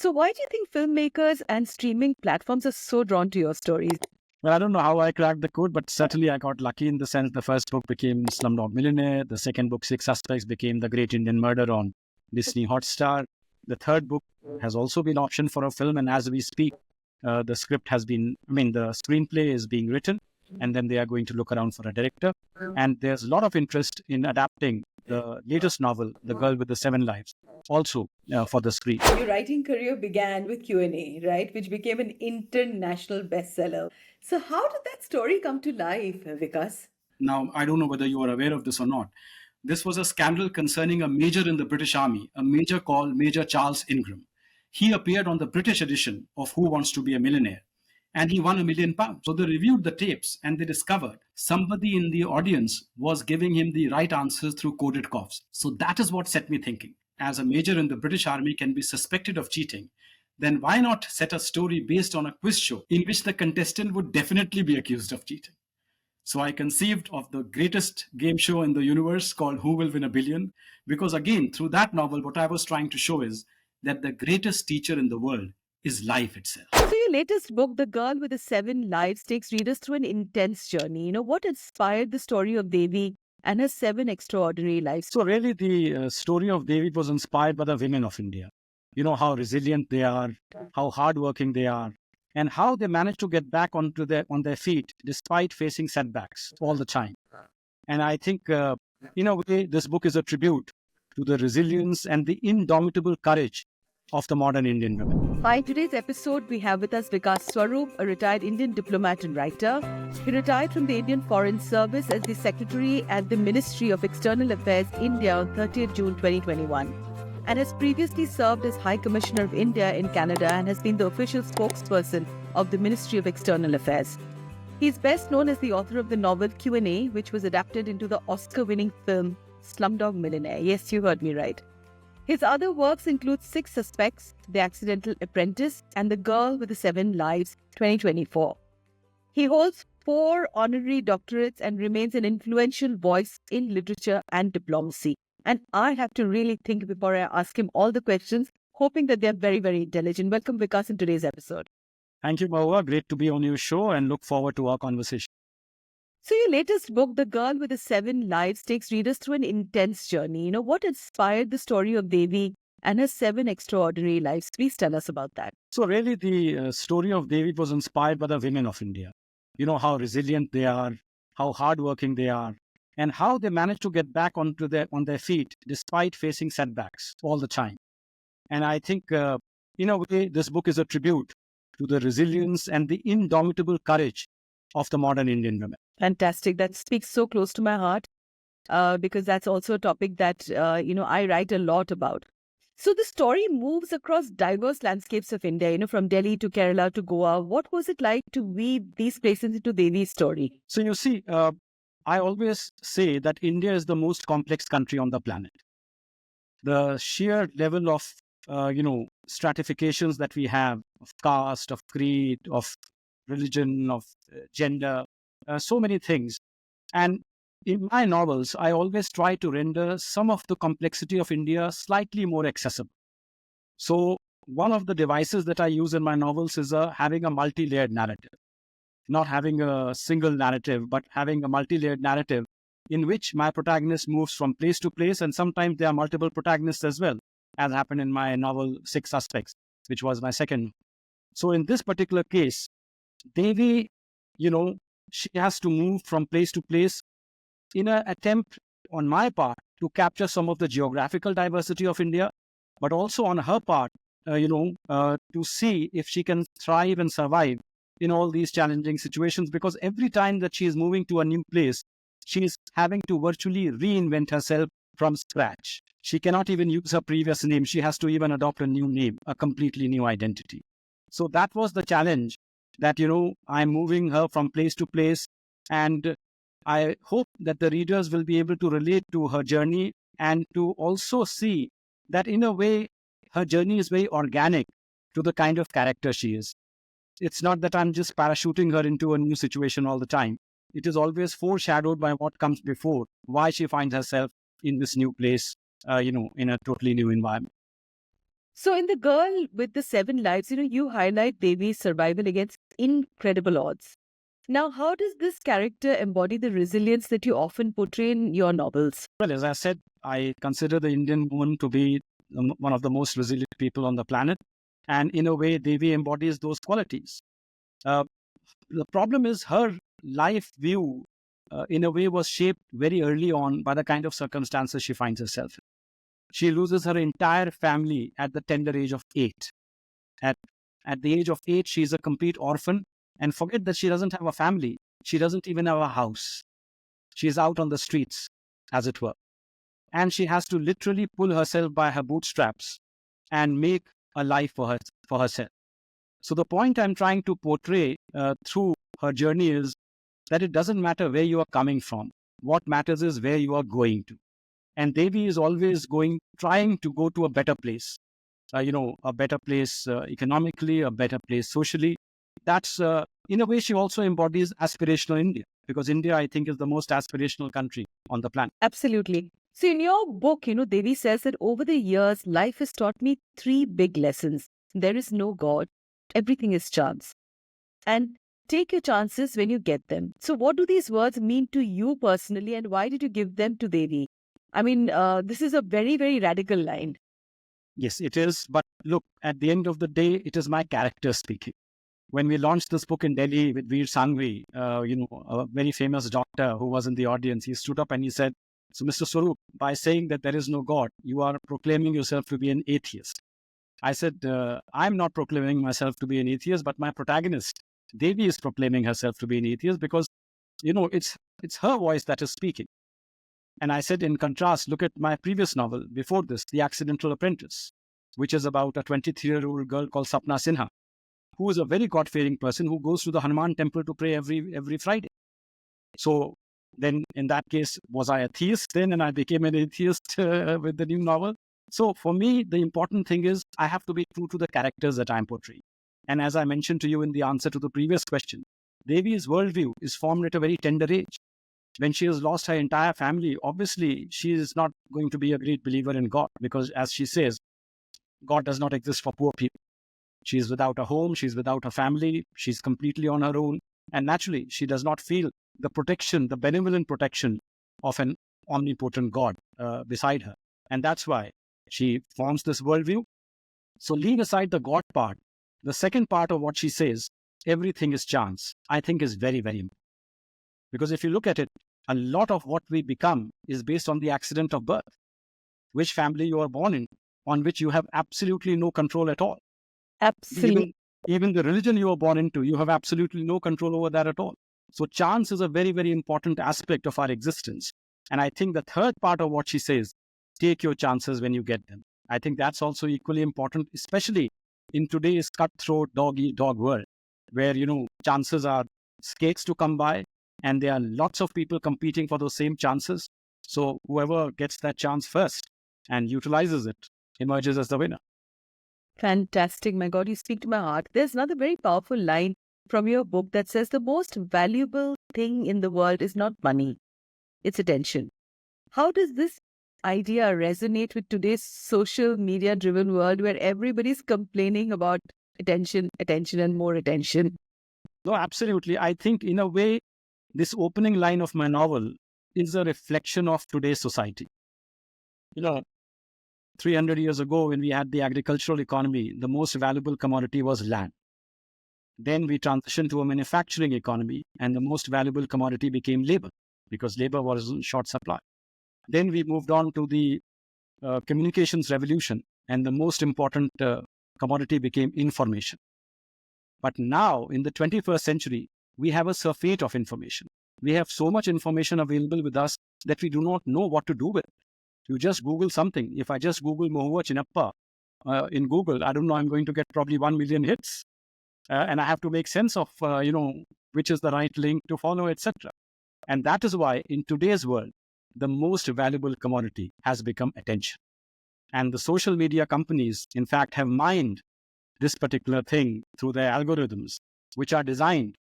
So, why do you think filmmakers and streaming platforms are so drawn to your stories? Well, I don't know how I cracked the code, but certainly I got lucky in the sense the first book became Slumdog Millionaire. The second book, Six Suspects, became The Great Indian Murder on Disney Hotstar. The third book has also been optioned for a film, and as we speak, the script has been, the screenplay is being written, and then they are going to look around for a director. And there's a lot of interest in adapting the latest novel, The Girl with the Seven Lives, also for the screen. Your writing career began with Q&A, right, which became an international bestseller. So, how did that story come to life, Vikas? Now, I don't know whether you are aware of this or not. This was a scandal concerning a major in the British Army, a major called Major Charles Ingram. He appeared on the British edition of Who Wants to Be a Millionaire, and he won £1 million. So they reviewed the tapes and they discovered somebody in the audience was giving him the right answers through coded coughs. So that is what set me thinking. As a major in the British Army can be suspected of cheating, then why not set a story based on a quiz show in which the contestant would definitely be accused of cheating? So I conceived of the greatest game show in the universe called Who Will Win a Billion? Because again, through that novel, what I was trying to show is that the greatest teacher in the world is life itself. So, your latest book, The Girl with the Seven Lives, takes readers through an intense journey. What inspired the story of Devi and her seven extraordinary lives? So really, the story of Devi was inspired by the women of India. You know how resilient they are, how hardworking they are, and how they manage to get back on their feet despite facing setbacks all the time. And I think, in a way, this book is a tribute to the resilience and the indomitable courage of the modern Indian women. Hi, today's episode, we have with us Vikas Swarup, a retired Indian diplomat and writer. He retired from the Indian Foreign Service as the Secretary at the Ministry of External Affairs, India on 30th June 2021, and has previously served as High Commissioner of India in Canada and has been the official spokesperson of the Ministry of External Affairs. He is best known as the author of the novel Q&A, which was adapted into the Oscar-winning film Slumdog Millionaire. Yes, you heard me right. His other works include Six Suspects, The Accidental Apprentice, and The Girl with the Seven Lives, 2024. He holds 4 honorary doctorates and remains an influential voice in literature and diplomacy. And I have to really think before I ask him all the questions, hoping that they're very, very intelligent. Welcome, Vikas, in today's episode. Thank you, Mohua. Great to be on your show and look forward to our conversation. So, your latest book, The Girl with the Seven Lives, takes readers through an intense journey. What inspired the story of Devi and her 7 extraordinary lives? Please tell us about that. So really, the story of Devi was inspired by the women of India. You know how resilient they are, how hardworking they are, and how they manage to get back on their feet despite facing setbacks all the time. And I think, in a way, this book is a tribute to the resilience and the indomitable courage of the modern Indian women. Fantastic. That speaks so close to my heart because that's also a topic that, I write a lot about. So the story moves across diverse landscapes of India, from Delhi to Kerala to Goa. What was it like to weave these places into Devi's story? So you see, I always say that India is the most complex country on the planet. The sheer level of, stratifications that we have of caste, of creed, of religion, of gender, so many things. And in my novels, I always try to render some of the complexity of India slightly more accessible. So one of the devices that I use in my novels is having a multi-layered narrative. Not having a single narrative, but having a multi-layered narrative in which my protagonist moves from place to place, and sometimes there are multiple protagonists as well, as happened in my novel Six Suspects, which was my second. So in this particular case, Devi, she has to move from place to place in an attempt on my part to capture some of the geographical diversity of India, but also on her part, to see if she can thrive and survive in all these challenging situations, because every time that she is moving to a new place, she is having to virtually reinvent herself from scratch. She cannot even use her previous name. She has to even adopt a new name, a completely new identity. So that was the challenge that, I'm moving her from place to place. And I hope that the readers will be able to relate to her journey and to also see that in a way, her journey is very organic to the kind of character she is. It's not that I'm just parachuting her into a new situation all the time. It is always foreshadowed by what comes before, why she finds herself in this new place, in a totally new environment. So, in The Girl with the Seven Lives, you highlight Devi's survival against incredible odds. Now, how does this character embody the resilience that you often portray in your novels? Well, as I said, I consider the Indian woman to be one of the most resilient people on the planet. And in a way, Devi embodies those qualities. Uh, the problem is her life view, in a way, was shaped very early on by the kind of circumstances she finds herself in. She loses her entire family at the tender age of 8. At, at the age of 8, she's a complete orphan. And forget that she doesn't have a family. She doesn't even have a house. She's out on the streets, as it were. And she has to literally pull herself by her bootstraps and make a life for herself. So the point I'm trying to portray through her journey is that it doesn't matter where you are coming from. What matters is where you are going to. And Devi is always trying to go to a better place. A better place economically, a better place socially. That's, in a way, she also embodies aspirational India, because India, I think, is the most aspirational country on the planet. Absolutely. So, in your book, Devi says that over the years, life has taught me three big lessons. There is no God, everything is chance. And take your chances when you get them. So, what do these words mean to you personally, and why did you give them to Devi? I mean, this is a very, very radical line. Yes, it is. But look, at the end of the day, it is my character speaking. When we launched this book in Delhi with Veer Sanghvi, a very famous doctor who was in the audience, he stood up and he said, "So, Mr. Swarup, by saying that there is no God, you are proclaiming yourself to be an atheist." I said, "I'm not proclaiming myself to be an atheist, but my protagonist, Devi, is proclaiming herself to be an atheist because, it's her voice that is speaking." And I said, in contrast, look at my previous novel before this, The Accidental Apprentice, which is about a 23-year-old girl called Sapna Sinha, who is a very God-fearing person who goes to the Hanuman temple to pray every Friday. So then, in that case, was I a theist then, and I became an atheist with the new novel? So for me, the important thing is I have to be true to the characters that I'm portraying. And as I mentioned to you in the answer to the previous question, Devi's worldview is formed at a very tender age. When she has lost her entire family, obviously she is not going to be a great believer in God, because, as she says, God does not exist for poor people. She's without a home, she's without a family, she's completely on her own. And naturally, she does not feel the protection, the benevolent protection of an omnipotent God beside her. And that's why she forms this worldview. So leave aside the God part. The second part of what she says, everything is chance, I think is very, very important. Because if you look at it, a lot of what we become is based on the accident of birth, which family you are born in, on which you have absolutely no control at all. Absolutely. Even the religion you are born into, you have absolutely no control over that at all. So chance is a very, very important aspect of our existence. And I think the third part of what she says, take your chances when you get them. I think that's also equally important, especially in today's cutthroat dog-eat-dog world, where, chances are scarce to come by, and there are lots of people competing for those same chances. So whoever gets that chance first and utilizes it emerges as the winner. Fantastic. My God, you speak to my heart. There's another very powerful line from your book that says the most valuable thing in the world is not money, it's attention. How does this idea resonate with today's social media driven world where everybody's complaining about attention, attention, and more attention? No, absolutely. I think, in a way, this opening line of my novel is a reflection of today's society. 300 years ago, when we had the agricultural economy, the most valuable commodity was land. Then we transitioned to a manufacturing economy, and the most valuable commodity became labor, because labor was in short supply. Then we moved on to the communications revolution, and the most important commodity became information. But now, in the 21st century, we have a surfeit of information. We have so much information available with us that we do not know what to do with it. You just Google something. If I just Google Mohua Chinappa in Google, I don't know, I'm going to get probably 1 million hits. And I have to make sense of, which is the right link to follow, etc. And that is why, in today's world, the most valuable commodity has become attention. And the social media companies, in fact, have mined this particular thing through their algorithms, which are designed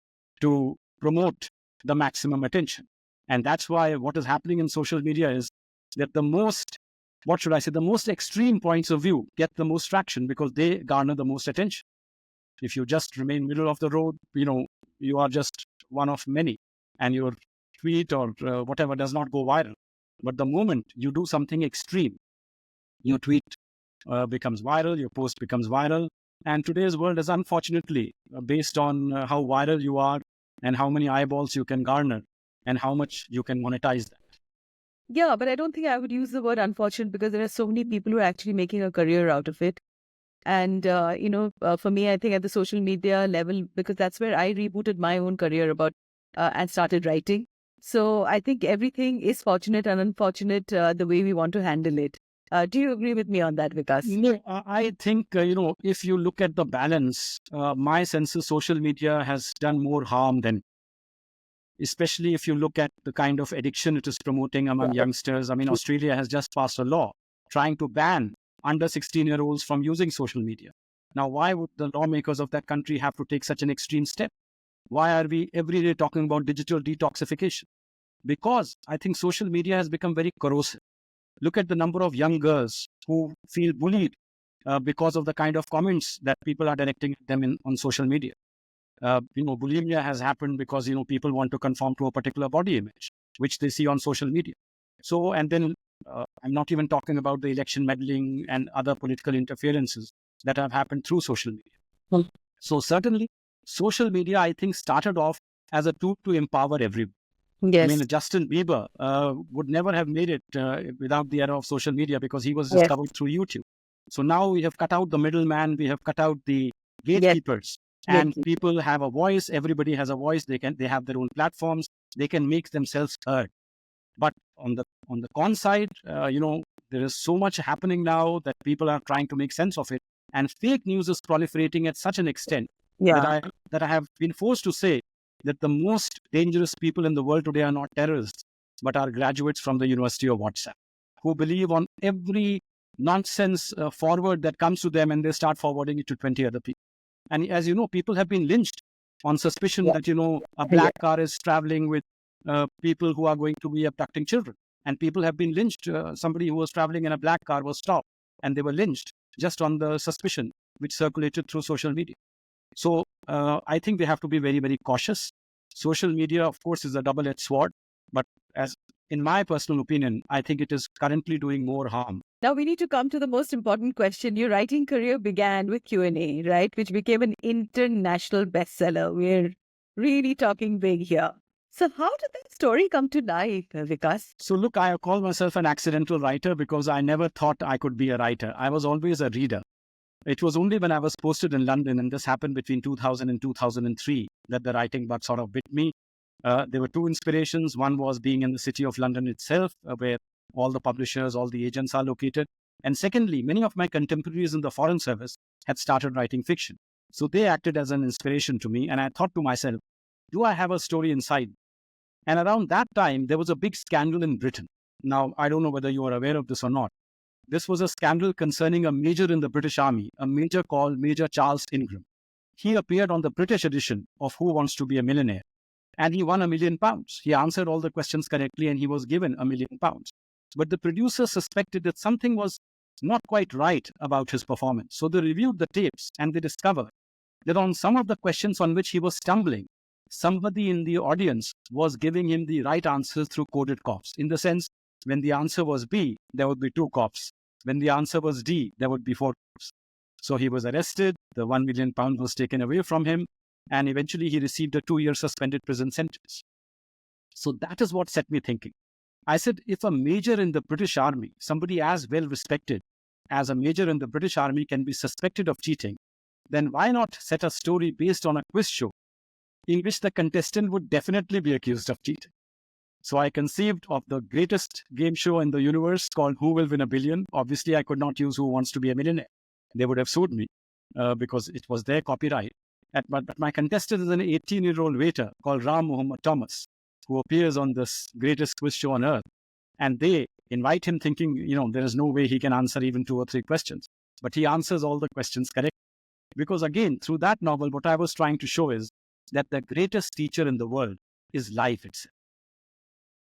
to promote the maximum attention. And that's why what is happening in social media is that the most what should I say, the most extreme points of view get the most traction because they garner the most attention. If you just remain middle of the road, you are just one of many, and your tweet or whatever does not go viral. But the moment you do something extreme, your tweet becomes viral, your post becomes viral. And today's world is unfortunately based on how viral you are and how many eyeballs you can garner and how much you can monetize that. Yeah, but I don't think I would use the word unfortunate because there are so many people who are actually making a career out of it. And, for me, I think at the social media level, because that's where I rebooted my own career and started writing. So I think everything is fortunate and unfortunate the way we want to handle it. Do you agree with me on that, Vikas? No, I think, if you look at the balance, my sense is social media has done more harm than, especially if you look at the kind of addiction it is promoting among youngsters. I mean, Australia has just passed a law trying to ban under 16-year-olds from using social media. Now, why would the lawmakers of that country have to take such an extreme step? Why are we every day talking about digital detoxification? Because I think social media has become very corrosive. Look at the number of young girls who feel bullied because of the kind of comments that people are directing at them on social media. Bulimia has happened because, people want to conform to a particular body image, which they see on social media. So, and then I'm not even talking about the election meddling and other political interferences that have happened through social media. So certainly, social media, I think, started off as a tool to empower everyone. Yes. I mean, Justin Bieber would never have made it without the era of social media because he was discovered through YouTube. So now we have cut out the middleman, we have cut out the gatekeepers, and people have a voice. Everybody has a voice. They have their own platforms. They can make themselves heard. But on the con side, there is so much happening now that people are trying to make sense of it, and fake news is proliferating at such an extent that I have been forced to say that the most dangerous people in the world today are not terrorists, but are graduates from the University of WhatsApp, who believe on every nonsense forward that comes to them, and they start forwarding it to 20 other people. And as you know, people have been lynched on suspicion that, a black car is traveling with people who are going to be abducting children. And people have been lynched. Somebody who was traveling in a black car was stopped and they were lynched just on the suspicion which circulated through social media. So I think we have to be very, very cautious. Social media, of course, is a double-edged sword. But as in my personal opinion, I think it is currently doing more harm. Now we need to come to the most important question. Your writing career began with Q&A, right? Which became an international bestseller. We're really talking big here. So how did that story come to life, Vikas? So look, I call myself an accidental writer because I never thought I could be a writer. I was always a reader. It was only when I was posted in London, and this happened between 2000 and 2003, that the writing bug sort of bit me. There were two inspirations. One was being in the city of London itself, where all the publishers, all the agents are located. And secondly, many of my contemporaries in the Foreign Service had started writing fiction. So they acted as an inspiration to me. And I thought to myself, do I have a story inside? And around that time, there was a big scandal in Britain. Now, I don't know whether you are aware of this or not. This was a scandal concerning a major in the British Army, a major called Major Charles Ingram. He appeared on the British edition of Who Wants to Be a Millionaire? And he won £1 million. He answered all the questions correctly and he was given £1 million. But the producers suspected that something was not quite right about his performance. So they reviewed the tapes and they discovered that on some of the questions on which he was stumbling, somebody in the audience was giving him the right answers through coded coughs. In the sense, when the answer was B, there would be 2 coughs. When the answer was D, there would be 4 coughs. So he was arrested, the £1 million was taken away from him, and eventually he received a 2-year suspended prison sentence. So that is what set me thinking. I said, if a major in the British Army, somebody as well respected as a major in the British Army, can be suspected of cheating, then why not set a story based on a quiz show in which the contestant would definitely be accused of cheating? So I conceived of the greatest game show in the universe called Who Will Win a Billion. Obviously, I could not use Who Wants to Be a Millionaire. They would have sued me because it was their copyright. But my contestant is an 18-year-old waiter called Ram Muhammad Thomas, who appears on this greatest quiz show on earth. And they invite him thinking, there is no way he can answer even 2 or 3 questions. But he answers all the questions correctly. Because again, through that novel, what I was trying to show is that the greatest teacher in the world is life itself.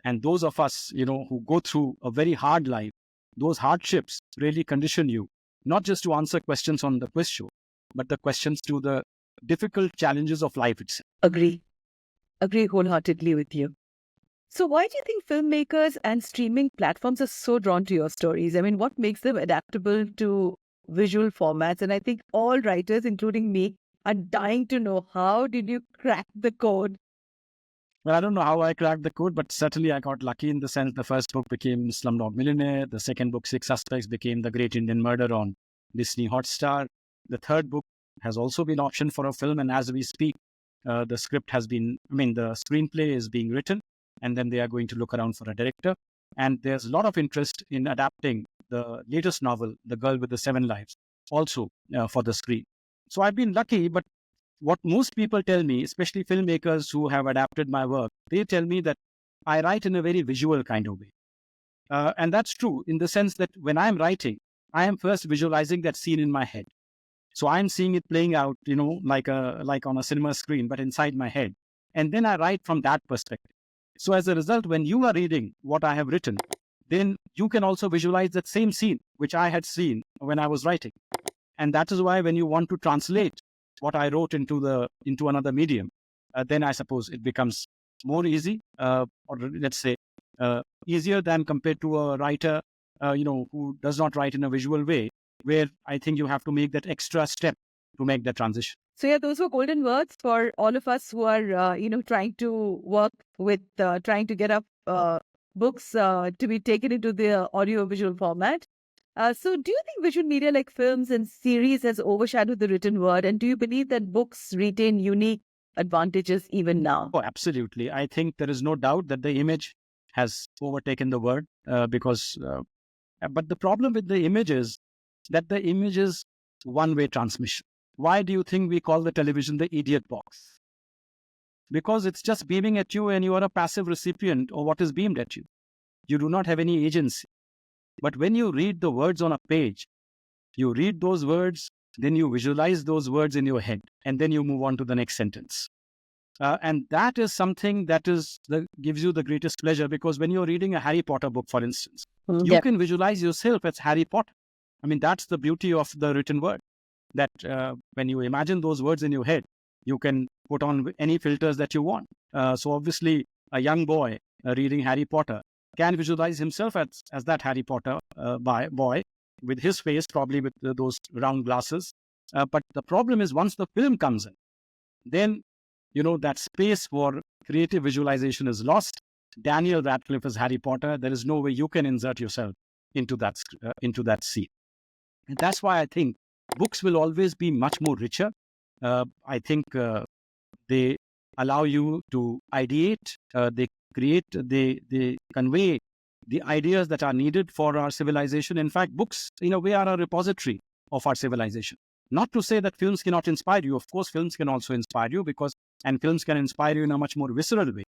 And those of us, who go through a very hard life, those hardships really condition you, not just to answer questions on the quiz show, but the questions to the difficult challenges of life itself. Agree. Agree wholeheartedly with you. So why do you think filmmakers and streaming platforms are so drawn to your stories? I mean, what makes them adaptable to visual formats? And I think all writers, including me, are dying to know, how did you crack the code? Well, I don't know how I cracked the code, but certainly I got lucky in the sense the first book became Slumdog Millionaire. The second book, Six Suspects, became The Great Indian Murder on Disney Hotstar. The third book has also been optioned for a film. And as we speak, the screenplay is being written, and then they are going to look around for a director. And there's a lot of interest in adapting the latest novel, The Girl with the Seven Lives, also for the screen. So I've been lucky, but what most people tell me, especially filmmakers who have adapted my work, they tell me that I write in a very visual kind of way. And that's true in the sense that when I'm writing, I am first visualizing that scene in my head. So I'm seeing it playing out, like on a cinema screen, but inside my head. And then I write from that perspective. So as a result, when you are reading what I have written, then you can also visualize that same scene, which I had seen when I was writing. And that is why when you want to translate what I wrote into another medium, then I suppose it becomes more easy, or let's say easier than compared to a writer, who does not write in a visual way, where I think you have to make that extra step to make the transition. So yeah, those were golden words for all of us who are, trying to work with, trying to get up books to be taken into the audio-visual format. So do you think visual media like films and series has overshadowed the written word? And do you believe that books retain unique advantages even now? Oh, absolutely. I think there is no doubt that the image has overtaken the word, but the problem with the image is that the image is one-way transmission. Why do you think we call the television the idiot box? Because it's just beaming at you and you are a passive recipient of what is beamed at you. You do not have any agency. But when you read the words on a page, you read those words, then you visualize those words in your head, and then you move on to the next sentence. And that is something that gives you the greatest pleasure, because when you're reading a Harry Potter book, for instance, you can visualize yourself as Harry Potter. I mean, that's the beauty of the written word, that when you imagine those words in your head, you can put on any filters that you want. So obviously, a young boy reading Harry Potter can visualize himself as that Harry Potter boy, with his face, probably with those round glasses. But the problem is, once the film comes in, then, that space for creative visualization is lost. Daniel Radcliffe is Harry Potter. There is no way you can insert yourself into that scene. And that's why I think books will always be much more richer. I think they allow you to ideate, they create, they convey the ideas that are needed for our civilization. In fact, books, in a way, are a repository of our civilization. Not to say that films cannot inspire you. Of course, films can also inspire you, and films can inspire you in a much more visceral way.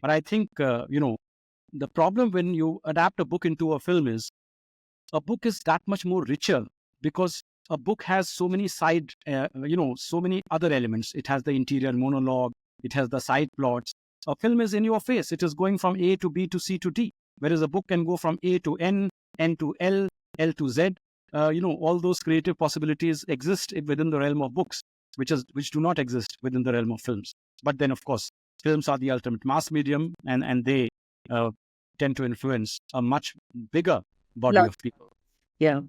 But I think, the problem when you adapt a book into a film is, a book is that much more richer, because a book has so many so many other elements. It has the interior monologue, it has the side plots. A film is in your face. It is going from A to B to C to D, whereas a book can go from A to N, N to L, L to Z. All those creative possibilities exist within the realm of books, which do not exist within the realm of films. But then, of course, films are the ultimate mass medium, and they tend to influence a much bigger body of people. Yeah.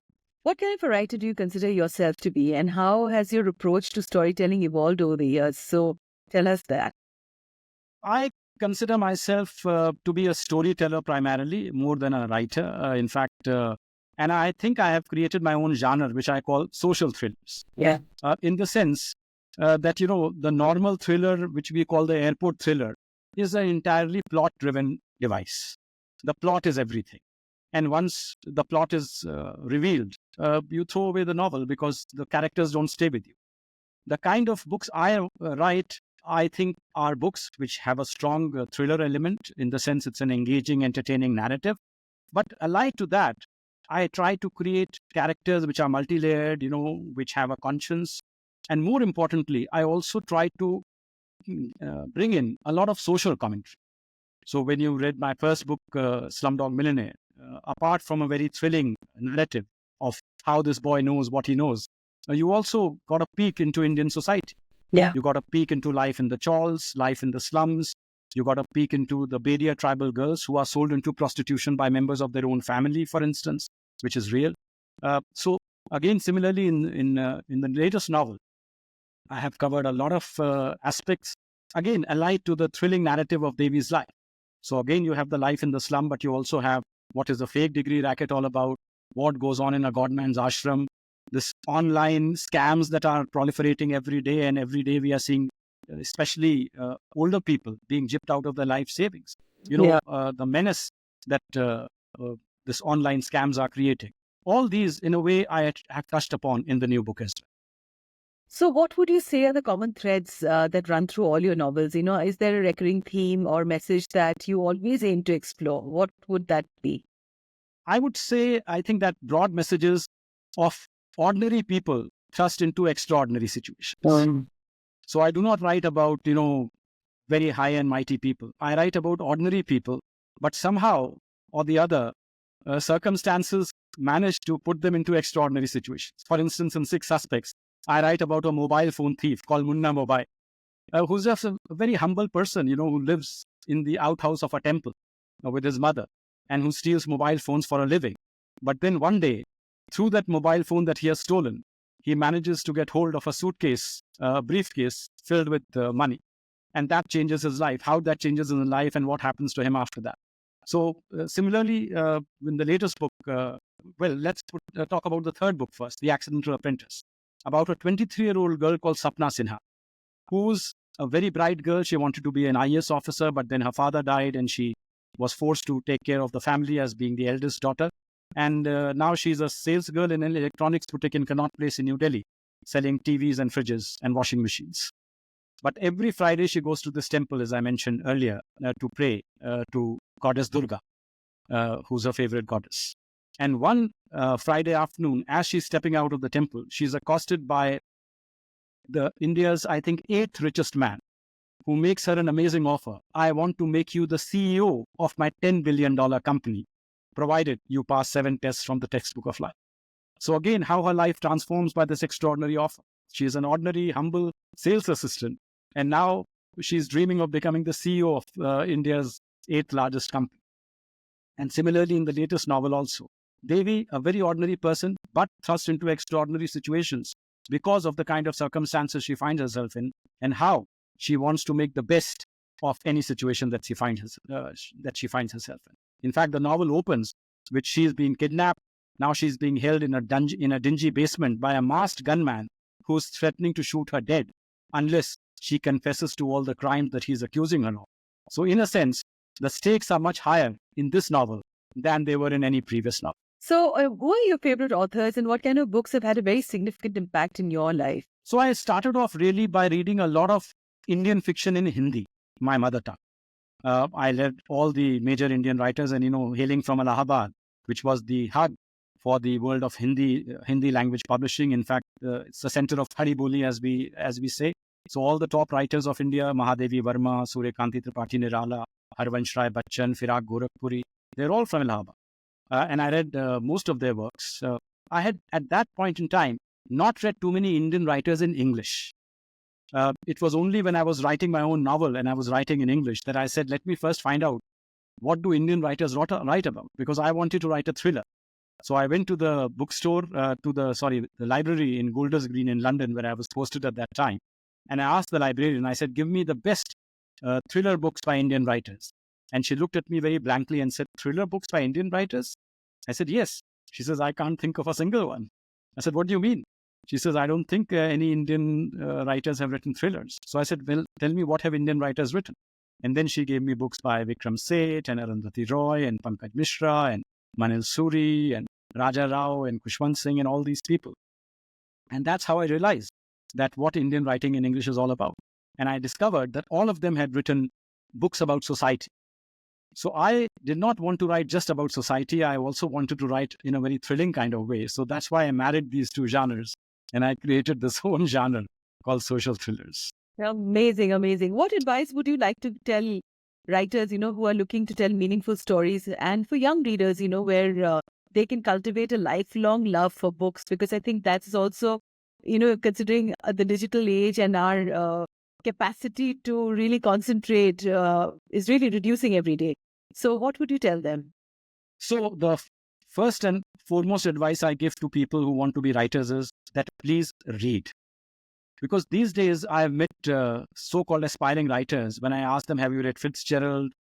What kind of a writer do you consider yourself to be, and how has your approach to storytelling evolved over the years? So tell us that. I consider myself to be a storyteller primarily, more than a writer. In fact, and I think I have created my own genre, which I call social thrillers. Yeah. In the sense that, the normal thriller, which we call the airport thriller, is an entirely plot-driven device. The plot is everything. And once the plot is revealed, you throw away the novel because the characters don't stay with you. The kind of books I write, I think, are books which have a strong thriller element, in the sense it's an engaging, entertaining narrative. But allied to that, I try to create characters which are multi-layered, which have a conscience. And more importantly, I also try to bring in a lot of social commentary. So when you read my first book, Slumdog Millionaire, apart from a very thrilling narrative of how this boy knows what he knows, you also got a peek into Indian society. Yeah. You got a peek into life in the chawls, life in the slums. You got a peek into the Bedia tribal girls who are sold into prostitution by members of their own family, for instance, which is real. So again, similarly, in the latest novel, I have covered a lot of aspects, again, allied to the thrilling narrative of Devi's life. So again, you have the life in the slum, but you also have what is the fake degree racket all about, what goes on in a godman's ashram, this online scams that are proliferating every day, and every day we are seeing, especially older people being gypped out of their life savings. The menace that this online scams are creating. All these, in a way, I have touched upon in the new book as well. So, what would you say are the common threads that run through all your novels? Is there a recurring theme or message that you always aim to explore? What would that be? I would say, I think that broad messages of ordinary people thrust into extraordinary situations. So I do not write about, very high and mighty people. I write about ordinary people, but somehow or the other, circumstances manage to put them into extraordinary situations. For instance, in Six Suspects, I write about a mobile phone thief called Munna Mobile, who's just a very humble person, who lives in the outhouse of a temple with his mother and who steals mobile phones for a living. But then one day, through that mobile phone that he has stolen, he manages to get hold of a suitcase, a briefcase filled with money. And that changes his life, how that changes his life and what happens to him after that. So similarly, in the latest book, let's talk about the third book first, The Accidental Apprentice, about a 23-year-old girl called Sapna Sinha, who's a very bright girl. She wanted to be an IAS officer, but then her father died and she was forced to take care of the family as being the eldest daughter. And now she's a sales girl in an electronics boutique in Connaught Place in New Delhi, selling TVs and fridges and washing machines. But every Friday she goes to this temple, as I mentioned earlier, to pray to goddess Durga, who's her favorite goddess. And one Friday afternoon, as she's stepping out of the temple, she's accosted by India's, I think, 8th richest man, who makes her an amazing offer. I want to make you the CEO of my $10 billion company, provided you pass 7 tests from the textbook of life. So again, how her life transforms by this extraordinary offer. She is an ordinary, humble sales assistant, and now she's dreaming of becoming the CEO of India's 8th largest company. And similarly, in the latest novel also, Devi, a very ordinary person, but thrust into extraordinary situations because of the kind of circumstances she finds herself in, and how she wants to make the best of any situation that she finds herself in. In fact, the novel opens with she's being kidnapped. Now she's being held in a dingy basement by a masked gunman who's threatening to shoot her dead unless she confesses to all the crimes that he's accusing her of. So in a sense, the stakes are much higher in this novel than they were in any previous novel. So who are your favorite authors and what kind of books have had a very significant impact in your life? So I started off really by reading a lot of Indian fiction in Hindi, my mother tongue. I read all the major Indian writers, and hailing from Allahabad, which was the hub for the world of Hindi language publishing. In fact, it's the center of Hari Boli, as we say. So all the top writers of India, Mahadevi Verma, Suryakanti Tripathi Nirala, Harvansh Rai Bachchan, Firaq Gorakhpuri, they're all from Allahabad. And I read most of their works. I had, at that point in time, not read too many Indian writers in English. It was only when I was writing my own novel and I was writing in English that I said, let me first find out what do Indian writers write about, because I wanted to write a thriller. So I went to the bookstore, the library in Golders Green in London, where I was posted at that time. And I asked the librarian, I said, give me the best thriller books by Indian writers. And she looked at me very blankly and said, thriller books by Indian writers? I said, yes. She says, I can't think of a single one. I said, what do you mean? She says, I don't think any Indian writers have written thrillers. So I said, well, tell me, what have Indian writers written? And then she gave me books by Vikram Seth and Arundhati Roy and Pankaj Mishra and Manil Suri and Raja Rao and Kushwant Singh and all these people. And that's how I realized that what Indian writing in English is all about. And I discovered that all of them had written books about society. So I did not want to write just about society. I also wanted to write in a very thrilling kind of way. So that's why I married these two genres. And I created this own genre called social thrillers. Amazing, amazing. What advice would you like to tell writers, who are looking to tell meaningful stories, and for young readers, where they can cultivate a lifelong love for books, because I think that's also, considering the digital age and our capacity to really concentrate is really reducing every day. So what would you tell them? So the first and foremost advice I give to people who want to be writers is that please read. Because these days I've met so-called aspiring writers. When I ask them, have you read Fitzgerald?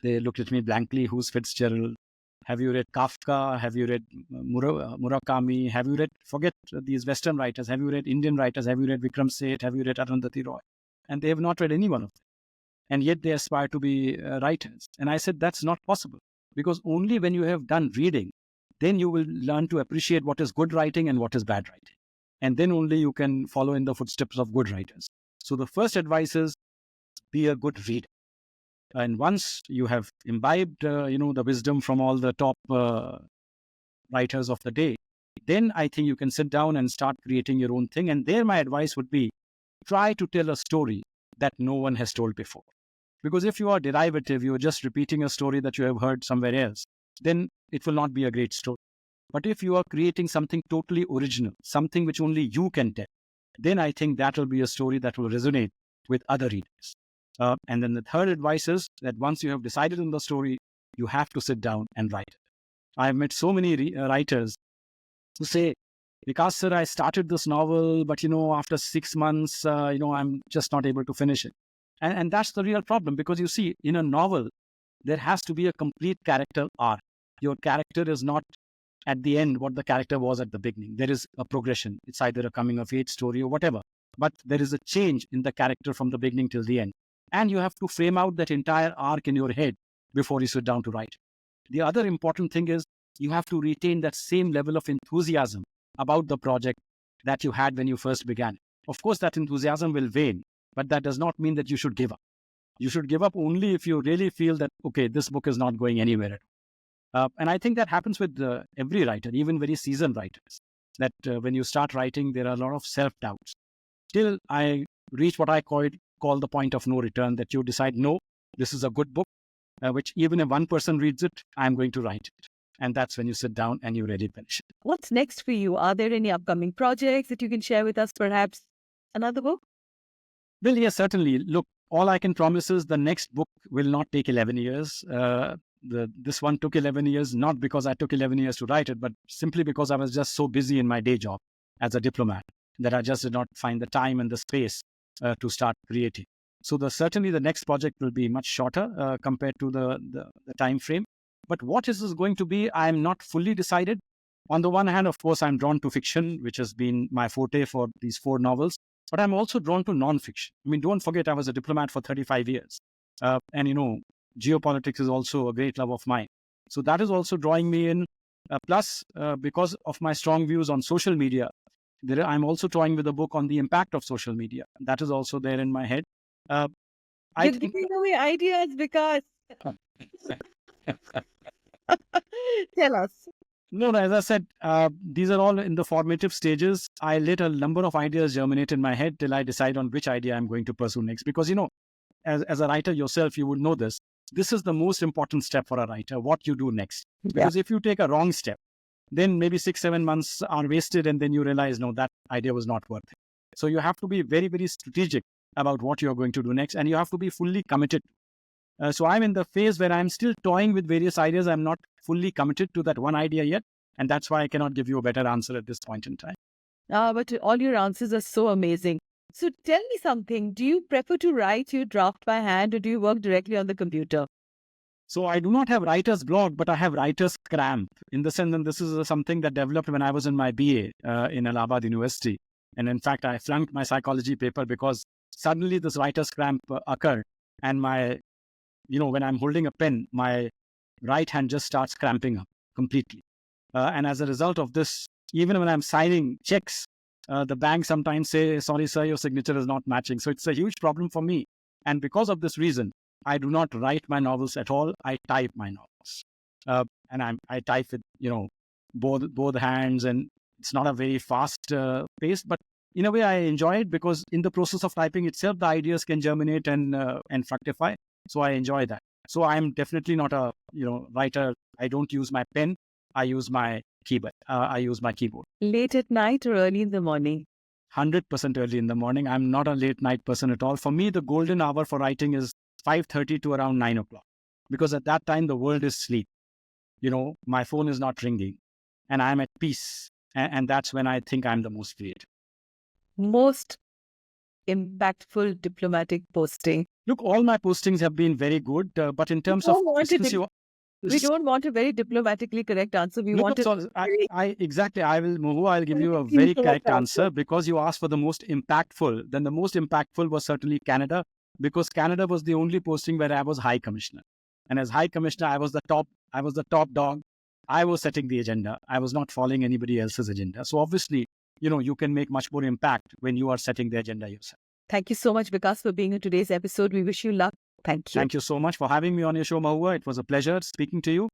They looked at me blankly. Who's Fitzgerald? Have you read Kafka? Have you read Murakami? Have you read, forget these Western writers, have you read Indian writers? Have you read Vikram Seth? Have you read Arundhati Roy? And they have not read any one of them. And yet they aspire to be writers. And I said, that's not possible. Because only when you have done reading, then you will learn to appreciate what is good writing and what is bad writing. And then only you can follow in the footsteps of good writers. So the first advice is be a good reader. And once you have imbibed, the wisdom from all the top writers of the day, then I think you can sit down and start creating your own thing. And there my advice would be, try to tell a story that no one has told before. Because if you are derivative, you're just repeating a story that you have heard somewhere else, then it will not be a great story. But if you are creating something totally original, something which only you can tell, then I think that will be a story that will resonate with other readers. And then the third advice is that once you have decided on the story, you have to sit down and write it. I have met so many writers who say, Vikas sir, I started this novel, but after 6 months, I'm just not able to finish it. And that's the real problem, because you see, in a novel, there has to be a complete character arc. Your character is not at the end what the character was at the beginning. There is a progression. It's either a coming of age story or whatever. But there is a change in the character from the beginning till the end. And you have to frame out that entire arc in your head before you sit down to write. The other important thing is you have to retain that same level of enthusiasm about the project that you had when you first began. Of course, that enthusiasm will wane, but that does not mean that you should give up. You should give up only if you really feel that, okay, this book is not going anywhere at all. And I think that happens with every writer, even very seasoned writers, that when you start writing, there are a lot of self-doubts. Till I reach what I call the point of no return, that you decide, no, this is a good book, which even if one person reads it, I'm going to write it. And that's when you sit down and you really finish it. What's next for you? Are there any upcoming projects that you can share with us? Perhaps another book? Well, yes, certainly. Look, all I can promise is the next book will not take 11 years. This one took 11 years, not because I took 11 years to write it, but simply because I was just so busy in my day job as a diplomat that I just did not find the time and the space to start creating. So certainly the next project will be much shorter compared to the time frame. But what is this going to be? I'm not fully decided. On the one hand, of course, I'm drawn to fiction, which has been my forte for these 4 novels. But I'm also drawn to non-fiction. I mean, don't forget, I was a diplomat for 35 years. And geopolitics is also a great love of mine. So that is also drawing me in. Plus, because of my strong views on social media, I'm also toying with a book on the impact of social media. That is also there in my head. You're giving away ideas, Vikas. Tell us. No, as I said, these are all in the formative stages. I let a number of ideas germinate in my head till I decide on which idea I'm going to pursue next. Because, as a writer yourself, you would know this. This is the most important step for a writer, what you do next. Because if you take a wrong step, then maybe 6-7 months are wasted, and then you realize, no, that idea was not worth it. So you have to be very, very strategic about what you're going to do next, and you have to be fully committed. So I'm in the phase where I'm still toying with various ideas. I'm not fully committed to that one idea yet. And that's why I cannot give you a better answer at this point in time. But all your answers are so amazing. So tell me something. Do you prefer to write your draft by hand, or do you work directly on the computer? So I do not have writer's block, but I have writer's cramp, in the sense that this is something that developed when I was in my BA in Allahabad University. And in fact, I flunked my psychology paper because suddenly this writer's cramp occurred. And when I'm holding a pen, my right hand just starts cramping up completely. And as a result of this, even when I'm signing checks, the bank sometimes say, sorry, sir, your signature is not matching. So it's a huge problem for me. And because of this reason, I do not write my novels at all. I type my novels. And I type with, both hands, and it's not a very fast pace, but in a way I enjoy it, because in the process of typing itself, the ideas can germinate and fructify. So I enjoy that. So I'm definitely not a writer. I don't use my pen. I use my keyboard. I use my keyboard. Late at night or early in the morning? 100% early in the morning. I'm not a late night person at all. For me, the golden hour for writing is 5:30 to around 9 o'clock, because at that time the world is asleep. My phone is not ringing, and I'm at peace. And that's when I think I'm the most creative. Most impactful diplomatic posting? Look, all my postings have been very good, but in terms of don't want to since you We don't want a very diplomatically correct answer. We No, want so exactly. Mohua, I'll give you a very correct answer, because you asked for the most impactful. Then the most impactful was certainly Canada, because Canada was the only posting where I was High Commissioner, and as High Commissioner, I was the top dog. I was setting the agenda. I was not following anybody else's agenda. So obviously, you can make much more impact when you are setting the agenda yourself. Thank you so much, Vikas, for being in today's episode. We wish you luck. Thank you. Thank you so much for having me on your show, Mohua. It was a pleasure speaking to you.